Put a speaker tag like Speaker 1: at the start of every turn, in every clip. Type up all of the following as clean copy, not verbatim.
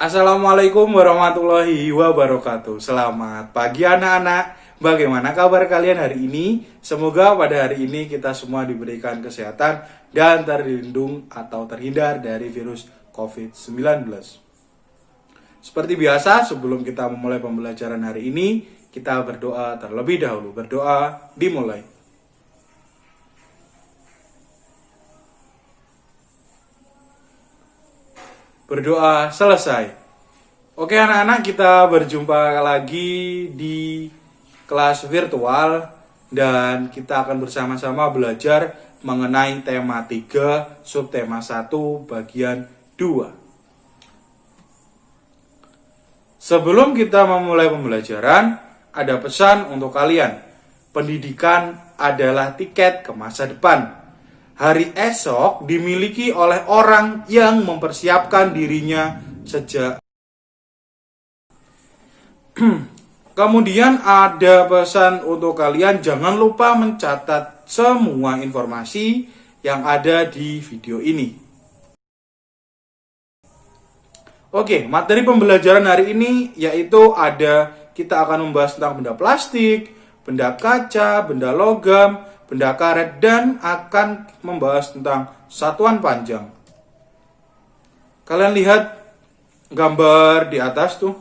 Speaker 1: Assalamualaikum warahmatullahi wabarakatuh. Selamat pagi anak-anak. Bagaimana kabar kalian hari ini? Semoga pada hari ini kita semua diberikan kesehatan dan terlindung atau terhindar dari virus COVID-19. Seperti biasa, sebelum kita memulai pembelajaran hari ini, kita berdoa terlebih dahulu. Berdoa dimulai. Berdoa selesai. Oke anak-anak, kita berjumpa lagi di kelas virtual dan kita akan bersama-sama belajar mengenai tema 3, subtema 1, bagian 2. Sebelum kita memulai pembelajaran, ada pesan untuk kalian. Pendidikan adalah tiket ke masa depan. Hari esok dimiliki oleh orang yang mempersiapkan dirinya sejak. Kemudian ada pesan untuk kalian, jangan lupa mencatat semua informasi yang ada di video ini. Oke, materi pembelajaran hari ini yaitu kita akan membahas tentang benda plastik, benda kaca, benda logam, benda karet, dan akan membahas tentang satuan panjang. Kalian lihat gambar di atas tuh.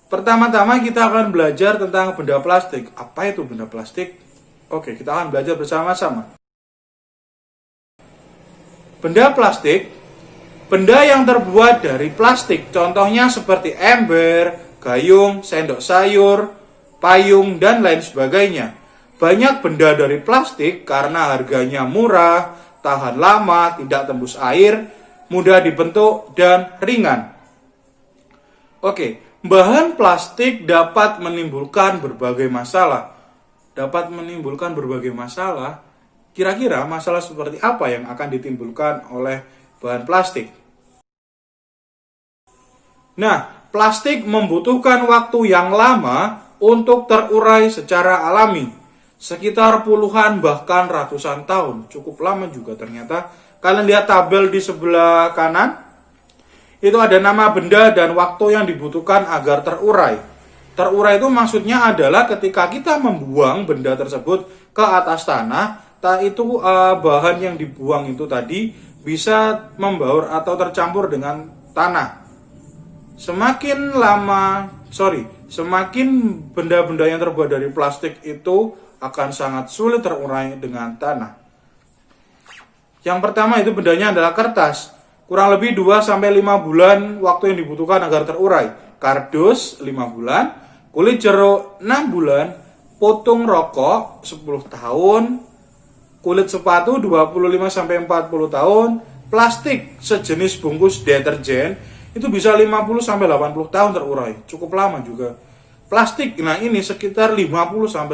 Speaker 1: Pertama-tama kita akan belajar tentang benda plastik. Apa itu benda plastik? Oke, kita akan belajar bersama-sama. Benda plastik, benda yang terbuat dari plastik. Contohnya seperti ember, gayung, sendok sayur, payung, dan lain sebagainya. Banyak benda dari plastik karena harganya murah, tahan lama, tidak tembus air, mudah dibentuk, dan ringan. Oke, bahan plastik dapat menimbulkan berbagai masalah. Kira-kira masalah seperti apa yang akan ditimbulkan oleh bahan plastik? Nah, plastik membutuhkan waktu yang lama untuk terurai secara alami. Sekitar puluhan bahkan ratusan tahun. Cukup lama juga ternyata. Kalian lihat tabel di sebelah kanan. Itu ada nama benda dan waktu yang dibutuhkan agar terurai. Terurai itu maksudnya adalah ketika kita membuang benda tersebut ke atas tanah, itu bahan yang dibuang itu tadi bisa membaur atau tercampur dengan tanah. Semakin benda-benda yang terbuat dari plastik itu akan sangat sulit terurai dengan tanah. Yang pertama itu bendanya adalah kertas. Kurang lebih 2-5 bulan waktu yang dibutuhkan agar terurai. Kardus 5 bulan, kulit jeruk 6 bulan, putung rokok 10 tahun, kulit sepatu 25-40 tahun, plastik sejenis bungkus deterjen itu bisa 50-80 tahun terurai. Cukup lama juga. Plastik, nah ini sekitar 50-100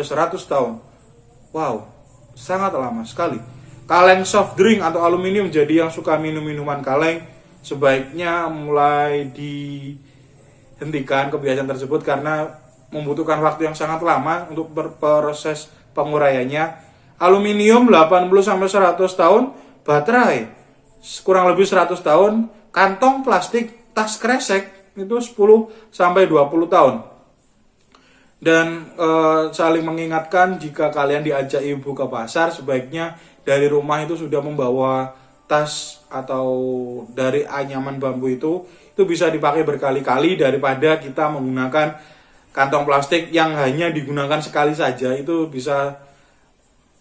Speaker 1: tahun. Wow, sangat lama sekali. Kaleng soft drink atau aluminium, jadi yang suka minum minuman kaleng, sebaiknya mulai dihentikan kebiasaan tersebut karena membutuhkan waktu yang sangat lama untuk berproses penguraiannya. Aluminium 80-100 tahun, baterai kurang lebih 100 tahun, kantong plastik, tas kresek itu 10-20 tahun. Dan saling mengingatkan, jika kalian diajak ibu ke pasar, sebaiknya dari rumah itu sudah membawa tas atau dari anyaman bambu itu bisa dipakai berkali-kali daripada kita menggunakan kantong plastik yang hanya digunakan sekali saja. Itu bisa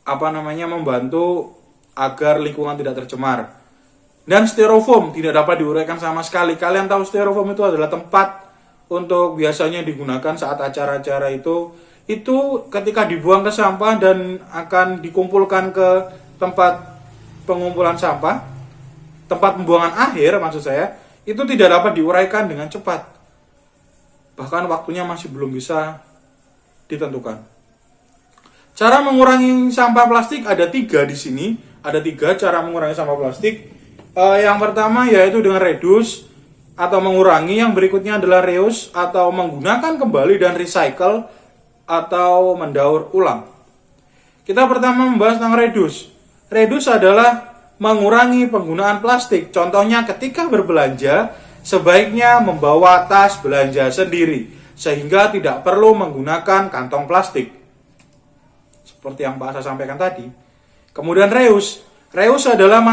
Speaker 1: membantu agar lingkungan tidak tercemar. Dan styrofoam tidak dapat diuraikan sama sekali. Kalian tahu styrofoam itu adalah tempat untuk biasanya digunakan saat acara-acara itu ketika dibuang ke sampah dan akan dikumpulkan ke tempat pengumpulan sampah, tempat pembuangan akhir maksud saya, itu tidak dapat diuraikan dengan cepat. Bahkan waktunya masih belum bisa ditentukan. Cara mengurangi sampah plastik ada 3 di sini. Ada 3 cara mengurangi sampah plastik. Yang pertama yaitu dengan reduce atau mengurangi, yang berikutnya adalah reuse atau menggunakan kembali, dan recycle atau mendaur ulang. Kita pertama membahas tentang reduce. Reduce adalah mengurangi penggunaan plastik. Contohnya ketika berbelanja, sebaiknya membawa tas belanja sendiri, sehingga tidak perlu menggunakan kantong plastik. Seperti yang Pak Asa sampaikan tadi. Kemudian reuse. Reuse adalah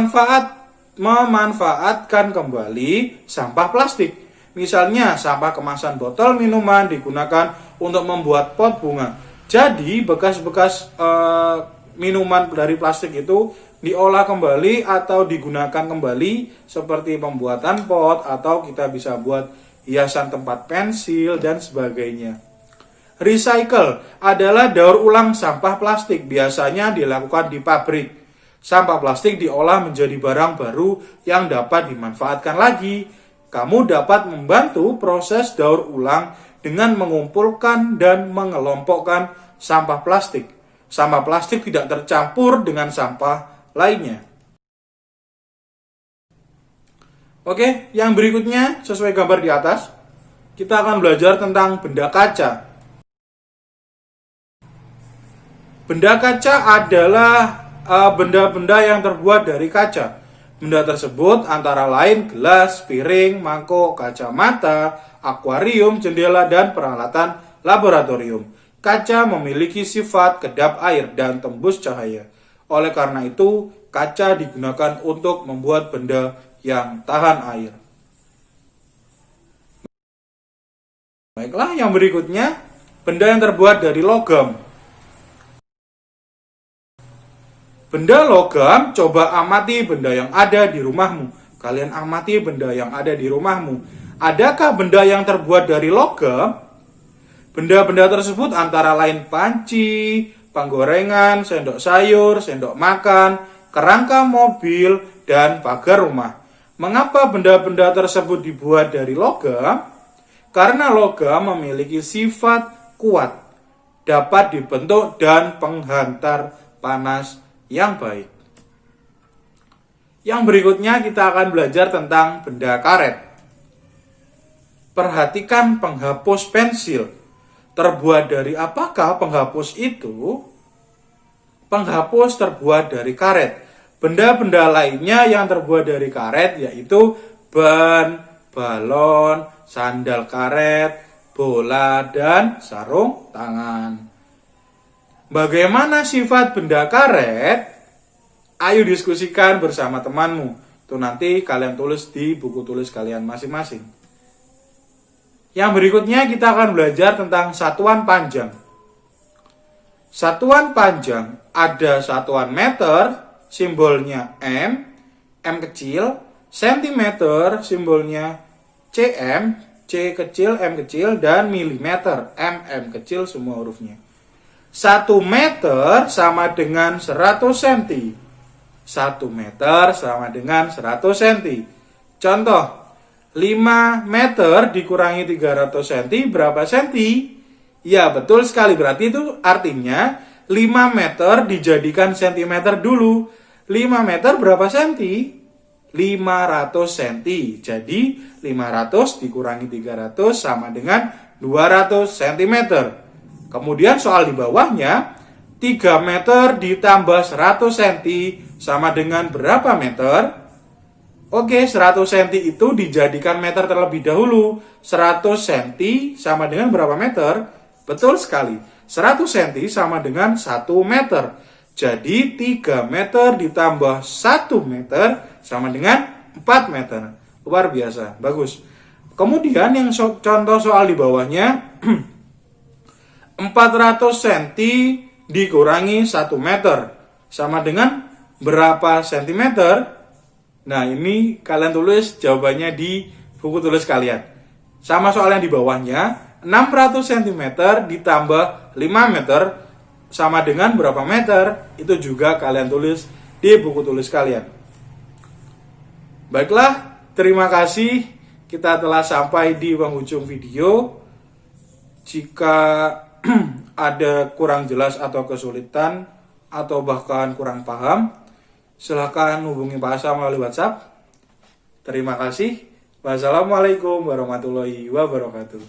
Speaker 1: memanfaatkan kembali sampah plastik. Misalnya sampah kemasan botol minuman digunakan untuk membuat pot bunga. Jadi bekas-bekas minuman dari plastik itu diolah kembali atau digunakan kembali seperti pembuatan pot, atau kita bisa buat hiasan tempat pensil dan sebagainya. Recycle adalah daur ulang sampah plastik, biasanya dilakukan di pabrik. Sampah plastik diolah menjadi barang baru yang dapat dimanfaatkan lagi. Kamu dapat membantu proses daur ulang dengan mengumpulkan dan mengelompokkan sampah plastik. Sampah plastik tidak tercampur dengan sampah lainnya. Oke, yang berikutnya sesuai gambar di atas, kita akan belajar tentang benda kaca. Benda kaca adalah benda-benda yang terbuat dari kaca. Benda tersebut antara lain gelas, piring, mangkok, kacamata, akuarium, jendela, dan peralatan laboratorium. Kaca memiliki sifat kedap air dan tembus cahaya. Oleh karena itu, kaca digunakan untuk membuat benda yang tahan air. Baiklah, yang berikutnya, benda yang terbuat dari logam. Benda logam, coba amati benda yang ada di rumahmu. Kalian amati benda yang ada di rumahmu. Adakah benda yang terbuat dari logam? Benda-benda tersebut antara lain panci, penggorengan, sendok sayur, sendok makan, kerangka mobil, dan pagar rumah. Mengapa benda-benda tersebut dibuat dari logam? Karena logam memiliki sifat kuat, dapat dibentuk dan penghantar panas yang baik. Yang berikutnya kita akan belajar tentang benda karet. Perhatikan penghapus pensil. Terbuat dari apakah penghapus itu? Penghapus terbuat dari karet. Benda-benda lainnya yang terbuat dari karet yaitu ban, balon, sandal karet, bola, dan sarung tangan. Bagaimana sifat benda karet? Ayo diskusikan bersama temanmu. Itu nanti kalian tulis di buku tulis kalian masing-masing. Yang berikutnya kita akan belajar tentang satuan panjang. Satuan panjang ada satuan meter, simbolnya M, M kecil, sentimeter, simbolnya cm, C kecil, M kecil, dan milimeter, mm kecil, semua hurufnya. 1 meter sama dengan 100 cm. 1 meter sama dengan 100 cm. Contoh, 5 meter dikurangi 300 cm berapa senti? Ya, betul sekali. Berarti itu artinya 5 meter dijadikan sentimeter dulu. 5 meter berapa senti? 500 cm. Jadi 500 dikurangi 300 sama dengan 200 cm. Kemudian soal di bawahnya, 3 meter ditambah 100 cm sama dengan berapa meter? Oke, 100 cm itu dijadikan meter terlebih dahulu. 100 cm sama dengan berapa meter? Betul sekali. 100 cm sama dengan 1 meter. Jadi 3 meter ditambah 1 meter sama dengan 4 meter. Luar biasa, bagus. Kemudian yang contoh soal di bawahnya, 400 cm dikurangi 1 meter sama dengan berapa sentimeter? Nah, ini kalian tulis jawabannya di buku tulis kalian. Sama soal yang di bawahnya, 600 cm ditambah 5 meter sama dengan berapa meter? Itu juga kalian tulis di buku tulis kalian. Baiklah, terima kasih. Kita telah sampai di penghujung video. Jika ada kurang jelas atau kesulitan atau bahkan kurang paham, silahkan hubungi Pak Asa melalui WhatsApp. Terima kasih. Wassalamualaikum warahmatullahi wabarakatuh.